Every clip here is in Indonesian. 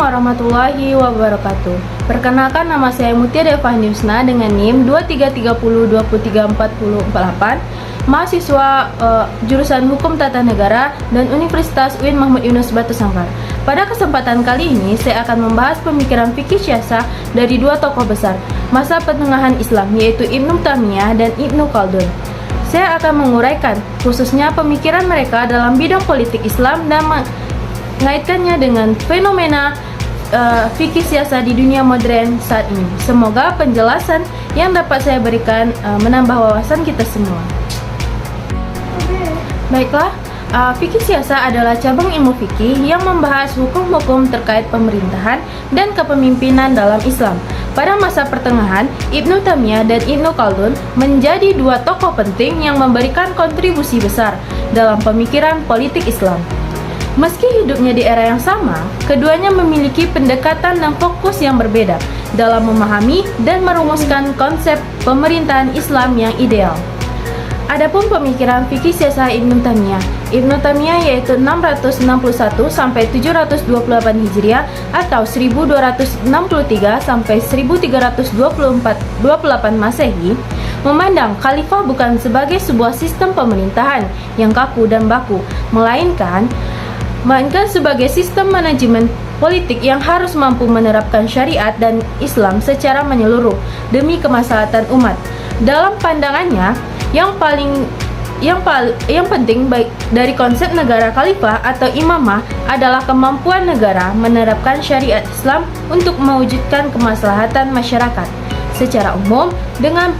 warahmatullahi wabarakatuh. Perkenalkan, nama saya Mutia Devahni Husna dengan NIM 2330234048, mahasiswa jurusan Hukum Tata Negara dan Universitas UIN Mahmud Yunus Batu Sangkar. Pada kesempatan kali ini, saya akan membahas pemikiran fikih syiasah dari dua tokoh besar masa pertengahan Islam, yaitu Ibnu Taimiyah dan Ibnu Khaldun. Saya akan menguraikan khususnya pemikiran mereka dalam bidang politik Islam dan mengaitkannya dengan fenomena fikih syiasah di dunia modern saat ini. Semoga penjelasan yang dapat saya berikan menambah wawasan kita semua. Baiklah, fikih syiasah adalah cabang ilmu fikih yang membahas hukum-hukum terkait pemerintahan dan kepemimpinan dalam Islam. Pada masa pertengahan, Ibnu Taimiyah dan Ibnu Khaldun menjadi dua tokoh penting yang memberikan kontribusi besar dalam pemikiran politik Islam. Meski hidupnya di era yang sama, keduanya memiliki pendekatan dan fokus yang berbeda dalam memahami dan merumuskan konsep pemerintahan Islam yang ideal. Adapun pemikiran fikih syiasah Ibnu Taimiyah yaitu 661 sampai 728 Hijriah atau 1263 sampai 1328 Masehi, memandang khalifah bukan sebagai sebuah sistem pemerintahan yang kaku dan baku, melainkan sebagai sistem manajemen politik yang harus mampu menerapkan syariat dan Islam secara menyeluruh demi kemaslahatan umat. Dalam pandangannya, yang penting baik dari konsep negara khalifah atau imamah adalah kemampuan negara menerapkan syariat Islam untuk mewujudkan kemaslahatan masyarakat secara umum dengan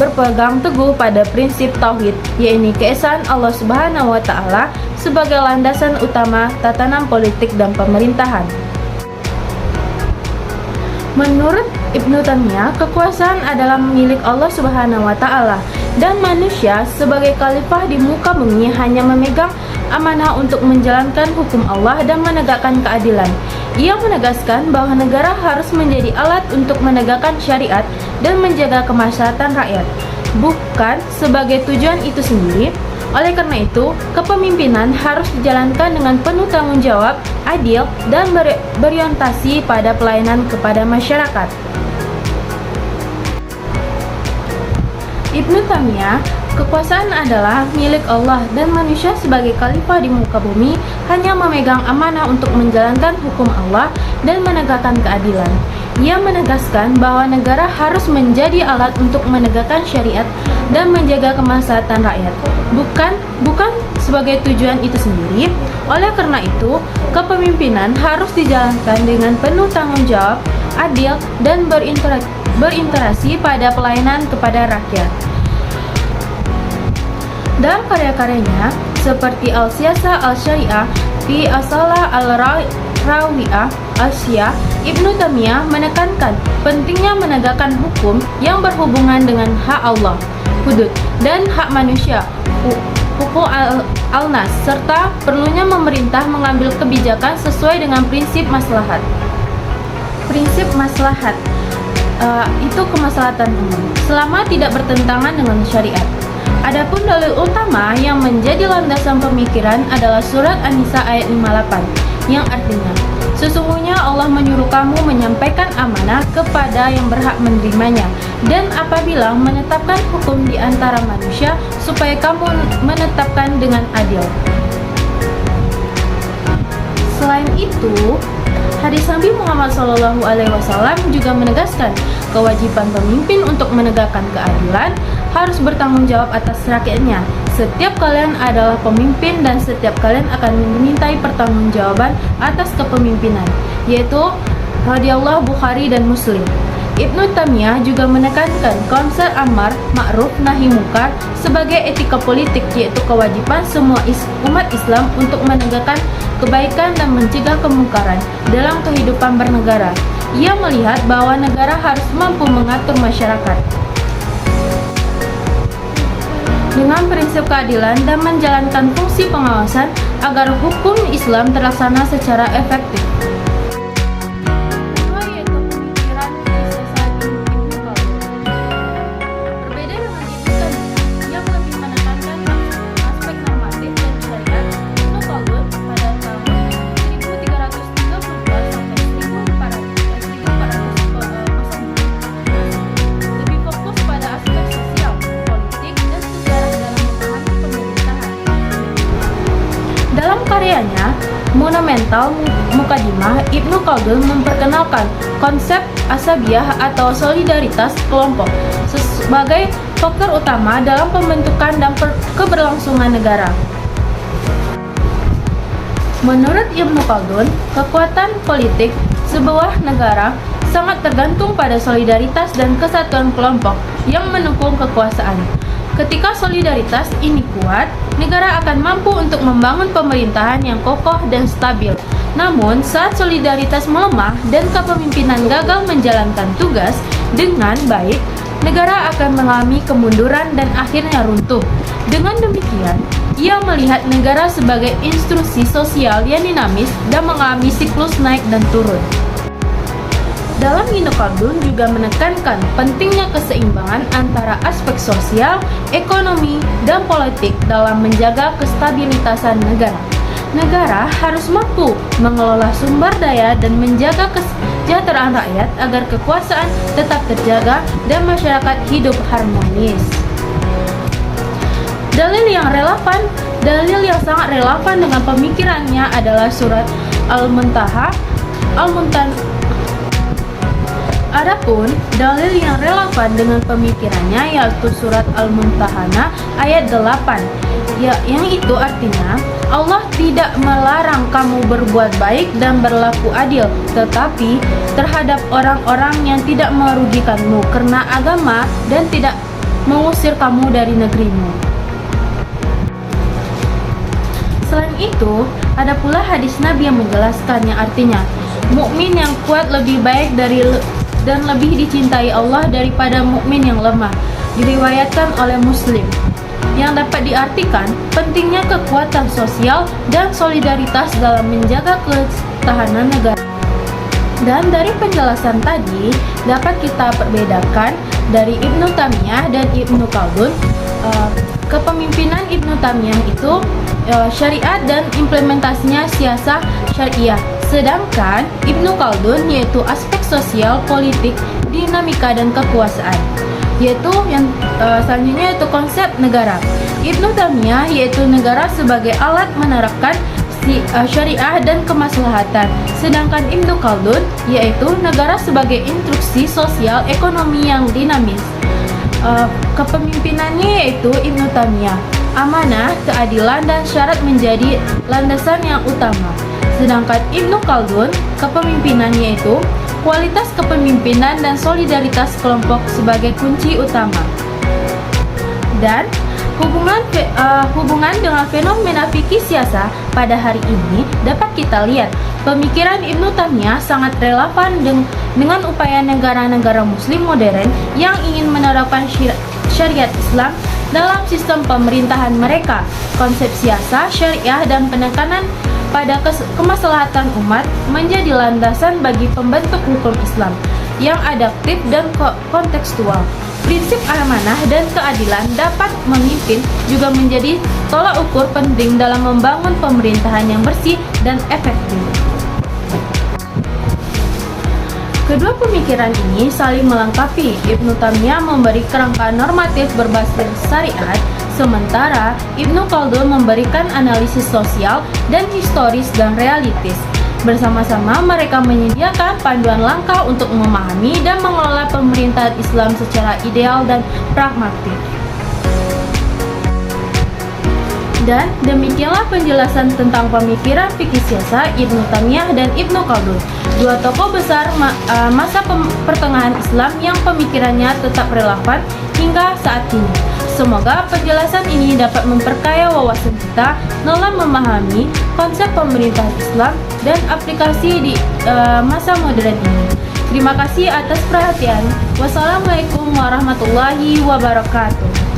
berpegang teguh pada prinsip tauhid, yaitu keesaan Allah Subhanahu wa taala sebagai landasan utama tatanan politik dan pemerintahan. Menurut Ibnu Taimiyah, kekuasaan adalah milik Allah Subhanahu wa taala dan manusia sebagai khalifah di muka bumi hanya memegang amanah untuk menjalankan hukum Allah dan menegakkan keadilan. Ia menegaskan bahwa negara harus menjadi alat untuk menegakkan syariat dan menjaga kemaslahatan rakyat, bukan sebagai tujuan itu sendiri. Oleh karena itu, kepemimpinan harus dijalankan dengan penuh tanggung jawab, adil, dan berorientasi pada pelayanan kepada masyarakat. Ibnu Taimiyah, kekuasaan adalah milik Allah dan manusia sebagai khalifah di muka bumi hanya memegang amanah untuk menjalankan hukum Allah dan menegakkan keadilan. Ia menegaskan bahwa negara harus menjadi alat untuk menegakkan syariat dan menjaga kemaslahatan rakyat, bukan sebagai tujuan itu sendiri. Oleh karena itu, kepemimpinan harus dijalankan dengan penuh tanggung jawab, adil, dan berinteraksi pada pelayanan kepada rakyat. Dalam karya-karyanya seperti Al-Siyasah Al-Syariah fi Asalah Al-Rawiyah Al-Syiah, Ibnu Taimiyah menekankan pentingnya menegakkan hukum yang berhubungan dengan hak Allah, hudud, dan hak manusia, hukum al-nas, serta perlunya pemerintah mengambil kebijakan sesuai dengan prinsip maslahat. Prinsip maslahat itu kemaslahatan umum, selama tidak bertentangan dengan syariat. Adapun dalil utama yang menjadi landasan pemikiran adalah surat An-Nisa ayat 58 yang artinya, sesungguhnya Allah menyuruh kamu menyampaikan amanah kepada yang berhak menerimanya, dan apabila menetapkan hukum di antara manusia supaya kamu menetapkan dengan adil. Selain itu, hadis Nabi Muhammad SAW juga menegaskan kewajiban pemimpin untuk menegakkan keadilan, harus bertanggung jawab atas rakyatnya. Setiap kalian adalah pemimpin dan setiap kalian akan dimintai pertanggungjawaban atas kepemimpinan, yaitu radhiyallahu Bukhari dan Muslim. Ibnu Taimiyah juga menekankan konsep amar ma'ruf nahi munkar sebagai etika politik, yaitu kewajiban semua umat Islam untuk menegakkan kebaikan dan mencegah kemungkaran dalam kehidupan bernegara. Ia melihat bahwa negara harus mampu mengatur masyarakat dengan prinsip keadilan dan menjalankan fungsi pengawasan agar hukum Islam terlaksana secara efektif. fundamental Mukadimah, Ibnu Khaldun memperkenalkan konsep asabiyah atau solidaritas kelompok sebagai faktor utama dalam pembentukan dan keberlangsungan negara. Menurut Ibnu Khaldun, kekuatan politik sebuah negara sangat tergantung pada solidaritas dan kesatuan kelompok yang mendukung kekuasaan. Ketika solidaritas ini kuat, negara akan mampu untuk membangun pemerintahan yang kokoh dan stabil. Namun, saat solidaritas melemah dan kepemimpinan gagal menjalankan tugas dengan baik, negara akan mengalami kemunduran dan akhirnya runtuh. Dengan demikian, ia melihat negara sebagai institusi sosial yang dinamis dan mengalami siklus naik dan turun. Dalam Ibnu Khaldun juga menekankan pentingnya keseimbangan antara aspek sosial, ekonomi, dan politik dalam menjaga kestabilitasan negara. Negara harus mampu mengelola sumber daya dan menjaga kesejahteraan rakyat agar kekuasaan tetap terjaga dan masyarakat hidup harmonis. Dalil yang sangat relevan dengan pemikirannya adalah surat Al-Muntaha. Adapun dalil yang relevan dengan pemikirannya yaitu surat Al-Mumtahanah ayat 8, yang itu artinya Allah tidak melarang kamu berbuat baik dan berlaku adil, tetapi terhadap orang-orang yang tidak merugikanmu karena agama dan tidak mengusir kamu dari negerimu. Selain itu, ada pula hadis Nabi yang menjelaskan yang artinya mukmin yang kuat lebih baik dan lebih dicintai Allah daripada mukmin yang lemah, diriwayatkan oleh Muslim, yang dapat diartikan pentingnya kekuatan sosial dan solidaritas dalam menjaga ketahanan negara. Dan dari penjelasan tadi dapat kita perbedakan dari Ibnu Taimiyah dan Ibnu Khaldun. Kepemimpinan Ibnu Taimiyah itu syariat dan implementasinya siasah syariah, sedangkan Ibnu Khaldun yaitu aspek sosial, politik, dinamika dan kekuasaan, yaitu yang selanjutnya yaitu konsep negara. Ibnu Taimiyah yaitu negara sebagai alat menerapkan syariah dan kemaslahatan, sedangkan Ibnu Khaldun yaitu negara sebagai instruksi sosial ekonomi yang dinamis. Kepemimpinannya yaitu Ibnu Taimiyah, amanah, keadilan dan syarat menjadi landasan yang utama. Sedangkan Ibnu Khaldun, kepemimpinannya yaitu kualitas kepemimpinan dan solidaritas kelompok sebagai kunci utama. Dan hubungan dengan fenomena fikih siasah pada hari ini dapat kita lihat. Pemikiran Ibnu Taimiyah sangat relevan dengan upaya negara-negara muslim modern yang ingin menerapkan syariat Islam dalam sistem pemerintahan mereka. Konsep siasah, syariah, dan penekanan pada kemaslahatan umat menjadi landasan bagi pembentuk hukum Islam yang adaptif dan kontekstual. Prinsip amanah dan keadilan dapat memimpin juga menjadi tolak ukur penting dalam membangun pemerintahan yang bersih dan efektif. Kedua pemikiran ini saling melengkapi. Ibnu Taimiyah memberi kerangka normatif berbasis syariat, sementara Ibnu Khaldun memberikan analisis sosial dan historis dan realistis. Bersama-sama mereka menyediakan panduan langkah untuk memahami dan mengelola pemerintahan Islam secara ideal dan pragmatis. Dan demikianlah penjelasan tentang pemikiran fikih siasah Ibnu Taimiyah dan Ibnu Khaldun, dua tokoh besar masa pertengahan Islam yang pemikirannya tetap relevan hingga saat ini. Semoga penjelasan ini dapat memperkaya wawasan kita dalam memahami konsep pemerintahan Islam dan aplikasi di masa modern ini. Terima kasih atas perhatian. Wassalamualaikum warahmatullahi wabarakatuh.